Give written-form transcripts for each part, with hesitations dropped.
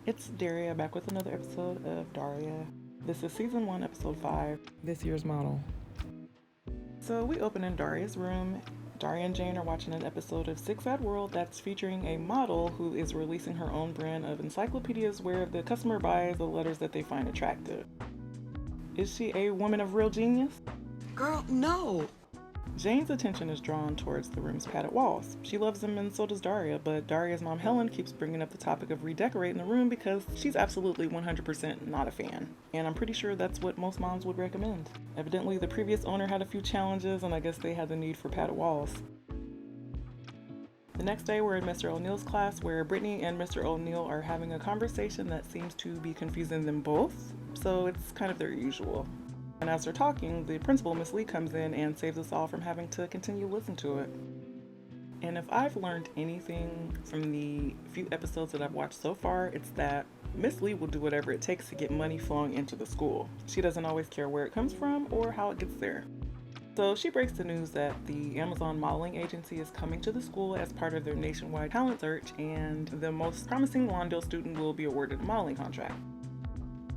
It's Daria back with another episode of Daria. This is season 1, episode 5, This Year's Model. So we open in Daria's room. Daria and Jane are watching an episode of Six Sad World that's featuring a model who is releasing her own brand of encyclopedias where the customer buys the letters that they find attractive. Is she a woman of real genius? Girl, no. Jane's attention is drawn towards the room's padded walls. She loves them and so does Daria, but Daria's mom Helen keeps bringing up the topic of redecorating the room because she's absolutely 100% not a fan. And I'm pretty sure that's what most moms would recommend. Evidently, the previous owner had a few challenges and I guess they had the need for padded walls. The next day, we're in Mr. O'Neill's class where Brittany and Mr. O'Neill are having a conversation that seems to be confusing them both, so it's kind of their usual. And as they're talking, the principal, Miss Lee, comes in and saves us all from having to continue listening to it. And if I've learned anything from the few episodes that I've watched so far, it's that Miss Lee will do whatever it takes to get money flowing into the school. She doesn't always care where it comes from or how it gets there. So she breaks the news that the Amazon modeling agency is coming to the school as part of their nationwide talent search, and the most promising Lawndale student will be awarded a modeling contract.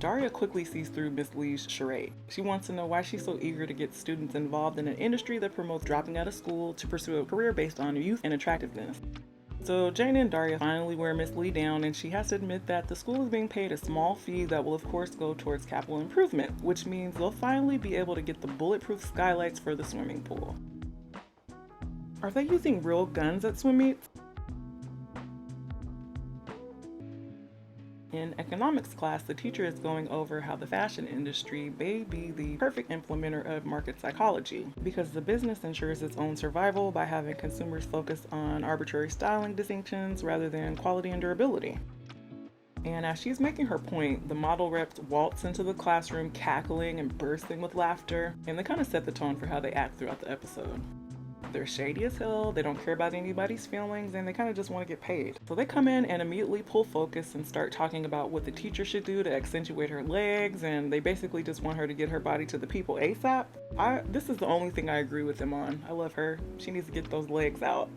Daria quickly sees through Miss Lee's charade. She wants to know why she's so eager to get students involved in an industry that promotes dropping out of school to pursue a career based on youth and attractiveness. So Jane and Daria finally wear Miss Lee down, and she has to admit that the school is being paid a small fee that will of course go towards capital improvement, which means they'll finally be able to get the bulletproof skylights for the swimming pool. Are they using real guns at swim meets? In economics class, the teacher is going over how the fashion industry may be the perfect implementer of market psychology because the business ensures its own survival by having consumers focus on arbitrary styling distinctions rather than quality and durability. And as she's making her point, the model reps waltz into the classroom cackling and bursting with laughter, and they kind of set the tone for how they act throughout the episode. They're shady as hell, they don't care about anybody's feelings, and they kind of just want to get paid. So they come in and immediately pull focus and start talking about what the teacher should do to accentuate her legs, and they basically just want her to get her body to the people ASAP. This is the only thing I agree with them on. I love her. She needs to get those legs out.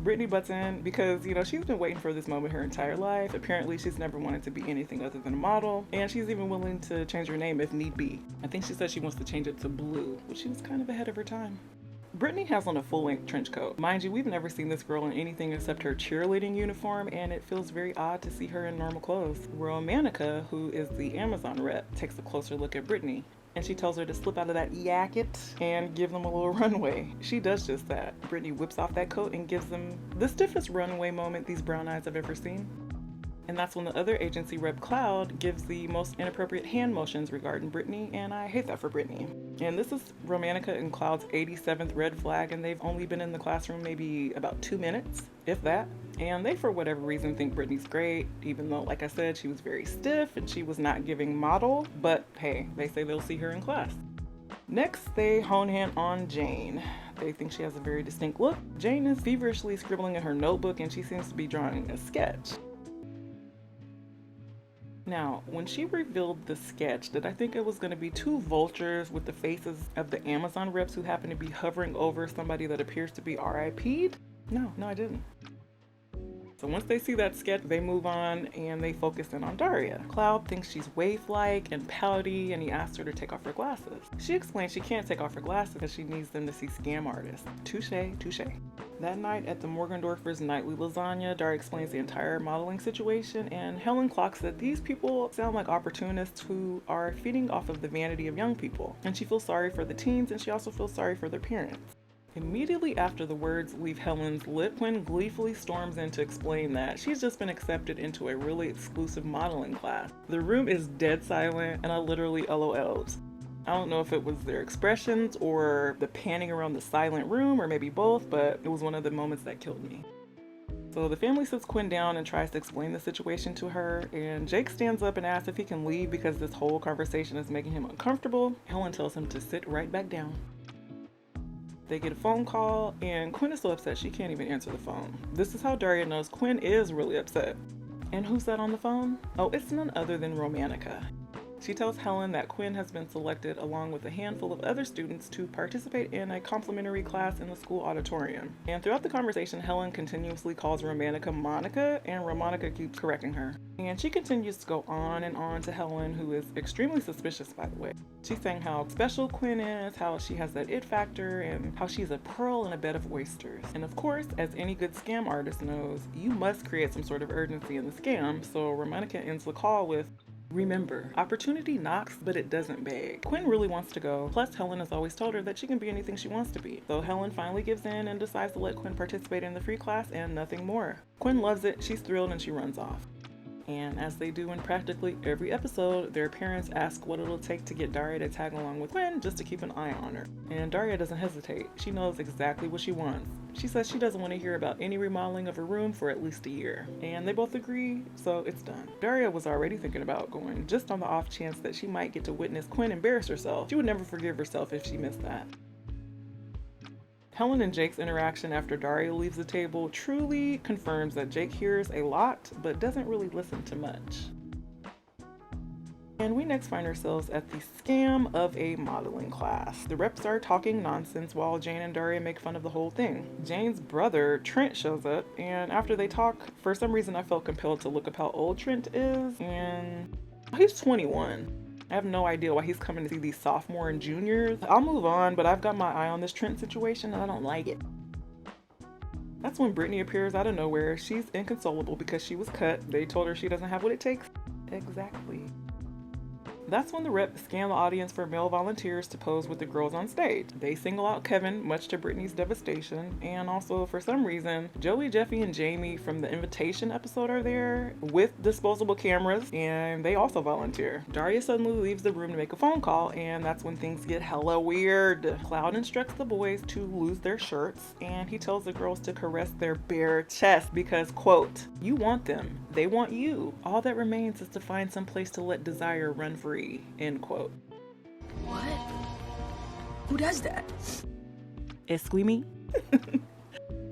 Brittany butts in because, she's been waiting for this moment her entire life. Apparently, she's never wanted to be anything other than a model, and she's even willing to change her name if need be. I think she said she wants to change it to Blue, which she was kind of ahead of her time. Brittany has on a full-length trench coat. Mind you, we've never seen this girl in anything except her cheerleading uniform, and it feels very odd to see her in normal clothes. Romanica, who is the Amazon rep, takes a closer look at Brittany, and she tells her to slip out of that jacket and give them a little runway. She does just that. Brittany whips off that coat and gives them the stiffest runway moment these brown eyes have ever seen. And that's when the other agency rep, Cloud, gives the most inappropriate hand motions regarding Brittany, and I hate that for Brittany. And this is Romanica and Cloud's 87th red flag, and they've only been in the classroom maybe about 2 minutes, if that. And they, for whatever reason, think Brittany's great, even though, like I said, she was very stiff and she was not giving model, but hey, they say they'll see her in class. Next, they hone in on Jane. They think she has a very distinct look. Jane is feverishly scribbling in her notebook, and she seems to be drawing a sketch. Now, when she revealed the sketch, did I think it was going to be 2 vultures with the faces of the Amazon reps who happen to be hovering over somebody that appears to be RIP'd? No, I didn't. So once they see that sketch, they move on and they focus in on Daria. Cloud thinks she's waif-like and pouty, and he asks her to take off her glasses. She explains she can't take off her glasses because she needs them to see scam artists. Touche. That night at the Morgendorfers' nightly lasagna, Daria explains the entire modeling situation, and Helen clocks that these people sound like opportunists who are feeding off of the vanity of young people. And she feels sorry for the teens, and she also feels sorry for their parents. Immediately after the words leave Helen's lip, Quinn gleefully storms in to explain that she's just been accepted into a really exclusive modeling class. The room is dead silent, and I literally LOL'd. I don't know if it was their expressions or the panning around the silent room, or maybe both, but it was one of the moments that killed me. So the family sits Quinn down and tries to explain the situation to her, and Jake stands up and asks if he can leave because this whole conversation is making him uncomfortable. Helen tells him to sit right back down. They get a phone call, and Quinn is so upset she can't even answer the phone. This is how Daria knows Quinn is really upset. And who's that on the phone? Oh, it's none other than Romanica. She tells Helen that Quinn has been selected along with a handful of other students to participate in a complimentary class in the school auditorium. And throughout the conversation, Helen continuously calls Romanica Monica, and Romanica keeps correcting her. And she continues to go on and on to Helen, who is extremely suspicious, by the way. She's saying how special Quinn is, how she has that it factor, and how she's a pearl in a bed of oysters. And of course, as any good scam artist knows, you must create some sort of urgency in the scam, so Romanica ends the call with, "Remember, opportunity knocks, but it doesn't beg." Quinn really wants to go, plus Helen has always told her that she can be anything she wants to be. So Helen finally gives in and decides to let Quinn participate in the free class and nothing more. Quinn loves it, she's thrilled, and she runs off. And as they do in practically every episode, their parents ask what it'll take to get Daria to tag along with Quinn just to keep an eye on her. And Daria doesn't hesitate. She knows exactly what she wants. She says she doesn't want to hear about any remodeling of her room for at least a year. And they both agree, so it's done. Daria was already thinking about going just on the off chance that she might get to witness Quinn embarrass herself. She would never forgive herself if she missed that. Helen and Jake's interaction after Daria leaves the table truly confirms that Jake hears a lot, but doesn't really listen to much. And we next find ourselves at the scam of a modeling class. The reps are talking nonsense while Jane and Daria make fun of the whole thing. Jane's brother, Trent, shows up, and after they talk, for some reason I felt compelled to look up how old Trent is, and he's 21. I have no idea why he's coming to see these sophomore and juniors. I'll move on, but I've got my eye on this Trent situation and I don't like it. That's when Brittany appears out of nowhere. She's inconsolable because she was cut. They told her she doesn't have what it takes. Exactly. That's when the rep scam the audience for male volunteers to pose with the girls on stage. They single out Kevin, much to Brittany's devastation, and also for some reason, Joey, Jeffy, and Jamie from the Invitation episode are there with disposable cameras, and they also volunteer. Daria suddenly leaves the room to make a phone call, and that's when things get hella weird. Cloud instructs the boys to lose their shirts, and he tells the girls to caress their bare chest because, quote, "You want them, they want you. All that remains is to find some place to let desire run free." End quote. What? Who does that? Excuse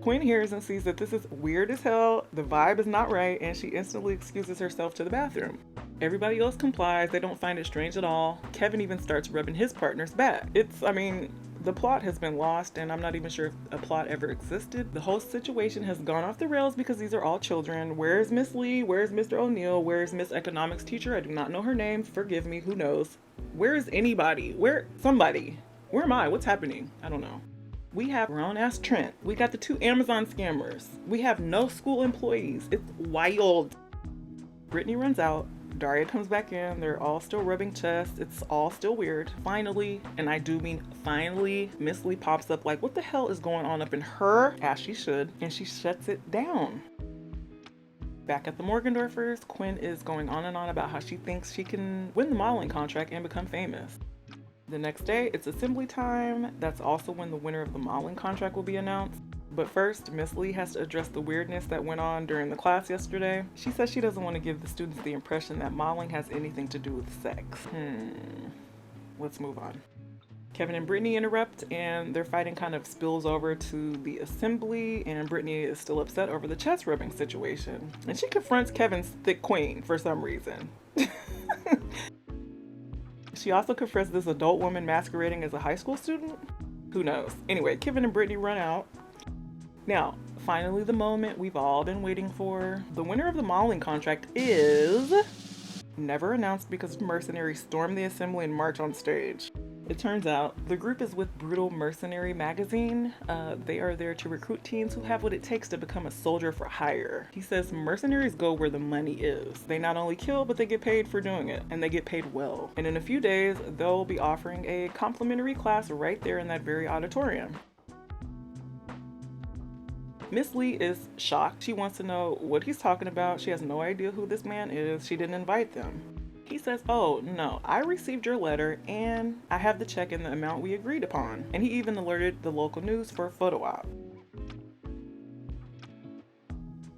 Quinn hears and sees that this is weird as hell, the vibe is not right, and she instantly excuses herself to the bathroom. Everybody else complies, they don't find it strange at all. Kevin even starts rubbing his partner's back. The plot has been lost, and I'm not even sure if a plot ever existed. The whole situation has gone off the rails because these are all children. Where's Miss Lee? Where's Mr. O'Neill? Where's Miss Economics teacher? I do not know her name. Forgive me. Who knows? Where is anybody? Somebody? Where am I? What's happening? I don't know. We have grown-ass Trent. We got the 2 Amazon scammers. We have no school employees. It's wild. Brittany runs out. Daria comes back in, they're all still rubbing chests, it's all still weird. Finally, and I do mean finally, Miss Lee pops up like, what the hell is going on up in her, as she should, and she shuts it down. Back at the Morgendorfers, Quinn is going on and on about how she thinks she can win the modeling contract and become famous. The next day, it's assembly time. That's also when the winner of the modeling contract will be announced. But first, Miss Lee has to address the weirdness that went on during the class yesterday. She says she doesn't want to give the students the impression that modeling has anything to do with sex. Let's move on. Kevin and Brittany interrupt, and their fighting kind of spills over to the assembly, and Brittany is still upset over the chest rubbing situation. And she confronts Kevin's thick queen for some reason. She also confronts this adult woman masquerading as a high school student? Who knows? Anyway, Kevin and Brittany run out. Now, finally the moment we've all been waiting for. The winner of the modeling contract is never announced because mercenaries storm the assembly and march on stage. It turns out the group is with Brutal Mercenary magazine. They are there to recruit teens who have what it takes to become a soldier for hire. He says mercenaries go where the money is. They not only kill, but they get paid for doing it, and they get paid well. And in a few days, they'll be offering a complimentary class right there in that very auditorium. Miss Lee is shocked. She wants to know what he's talking about. She has no idea who this man is. She didn't invite them. He says, "Oh, no, I received your letter and I have the check in the amount we agreed upon." And he even alerted the local news for a photo op.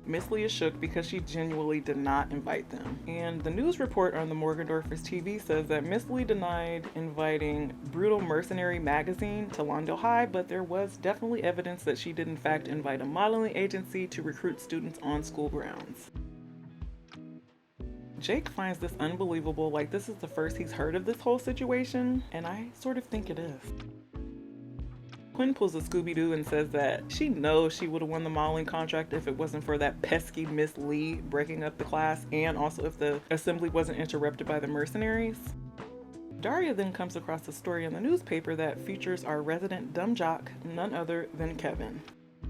Miss Lee is shook because she genuinely did not invite them. And the news report on the Morgendorfers TV says that Miss Lee denied inviting Brutal Mercenary magazine to Lawndale High, but there was definitely evidence that she did in fact invite a modeling agency to recruit students on school grounds. Jake finds this unbelievable, like this is the first he's heard of this whole situation, and I sort of think it is. Quinn pulls a Scooby-Doo and says that she knows she would have won the modeling contract if it wasn't for that pesky Miss Lee breaking up the class, and also if the assembly wasn't interrupted by the mercenaries. Daria then comes across a story in the newspaper that features our resident dumb jock, none other than Kevin.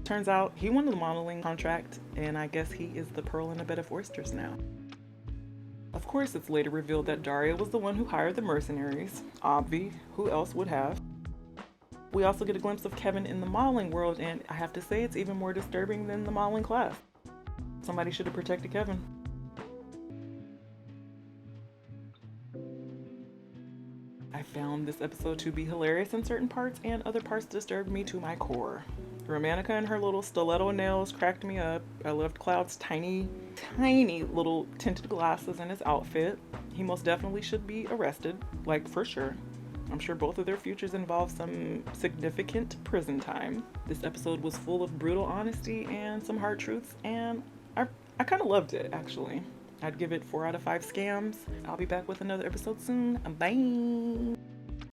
Turns out he won the modeling contract, and I guess he is the pearl in a bed of oysters now. Of course, it's later revealed that Daria was the one who hired the mercenaries. Obvi, who else would have? We also get a glimpse of Kevin in the modeling world, and I have to say it's even more disturbing than the modeling class. Somebody should have protected Kevin. I found this episode to be hilarious in certain parts, and other parts disturbed me to my core. Romanica and her little stiletto nails cracked me up. I loved Cloud's tiny little tinted glasses in his outfit. He most definitely should be arrested, like for sure. I'm sure both of their futures involve some significant prison time. This episode was full of brutal honesty and some hard truths, and I kind of loved it, actually. I'd give it 4 out of 5 scams. I'll be back with another episode soon. Bye!